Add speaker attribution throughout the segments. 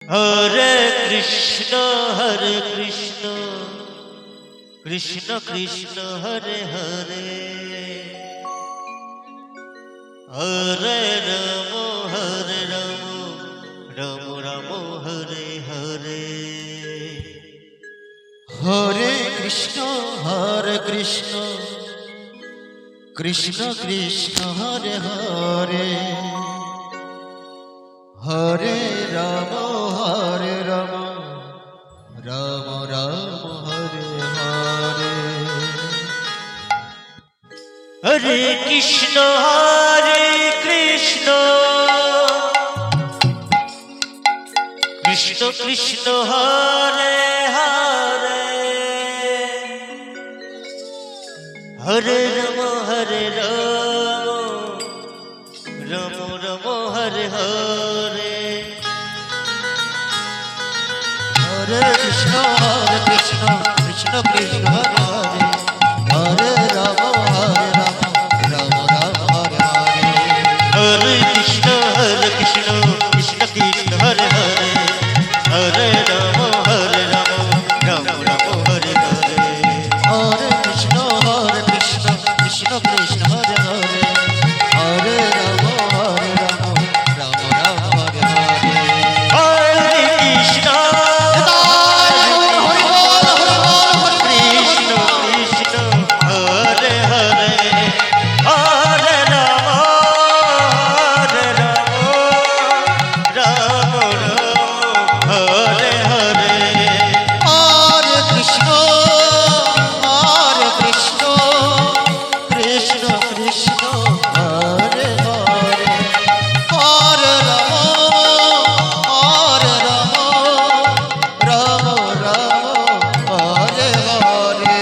Speaker 1: Hare Krishna Krishna Krishna Hare Hare Hare Ram Ram Ram Hare Hare
Speaker 2: Hare Krishna Krishna Krishna Hare Hare Hare Ram Ram Ram Hare Hare
Speaker 1: Hare Krishna Krishna Krishna Hare Hare Hare Ram Ram Ram Hare Hare
Speaker 2: Hare Krishna Krishna Krishna Hare Hare Hare Ram Ram Ram Hare Hare
Speaker 1: Hare Krishna Krishna Krishna Hare Hare Hare Ram Ram Ram Hare Hare
Speaker 2: Hare Krishna Krishna Krishna Hare Hare Hare Ram Ram Ram Hare Hare
Speaker 1: Hare Krishna Krishna Krishna Hare Hare Hare Ram Ram Ram Hare Hare
Speaker 2: Hare Krishna Krishna Krishna Hare Hare Hare Ram Ram Hare Hare
Speaker 1: Hare Krishna Krishna Krishna Hare Hare Hare Ram Ram Ram Hare Hare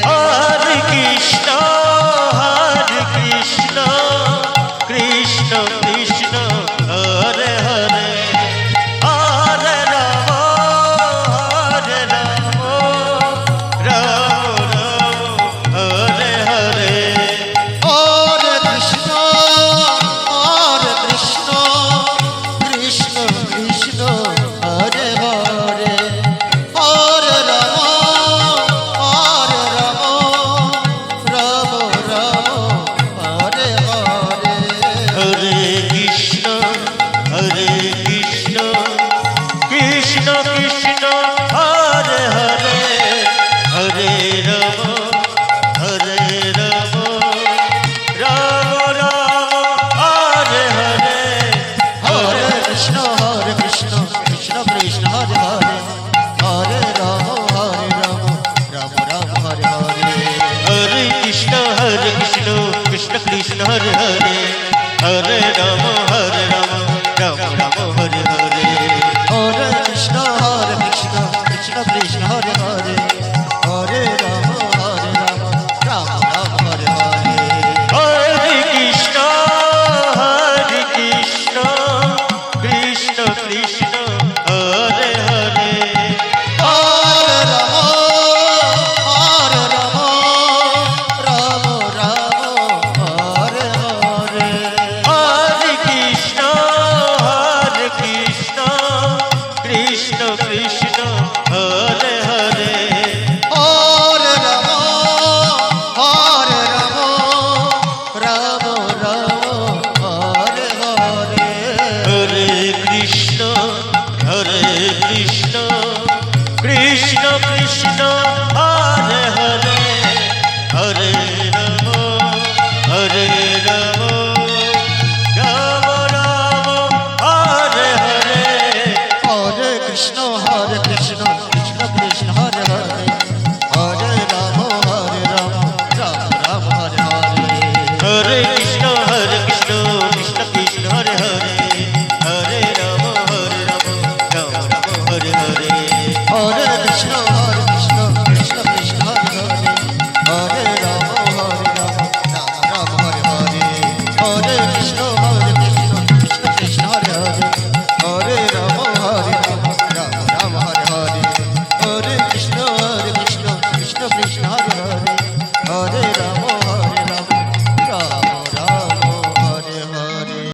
Speaker 2: Hare Krishna Krishna Krishna Hare Hare Hare Ram Ram Hare Hare
Speaker 1: Hare Krishna Krishna Krishna Hare Hare Hare Ram Ram Ram Hare Hare
Speaker 2: Hare Krishna Krishna Krishna Hare Hare Hare Ram Ram Hare Hare
Speaker 1: Hare Krishna Krishna Krishna Hare Hare Hare Ram Ram Ram Hare Hare
Speaker 2: Hare Krishna Krishna Krishna Hare Hare Hare Ram Ram Hare Hare
Speaker 1: Hare Krishna Krishna Krishna Hare Hare
Speaker 2: Hare Ram Ram Hare Hare
Speaker 1: Hare Krishna Krishna Krishna Hare Hare
Speaker 2: Hare Ram Ram Hare Hare
Speaker 1: Hare Krishna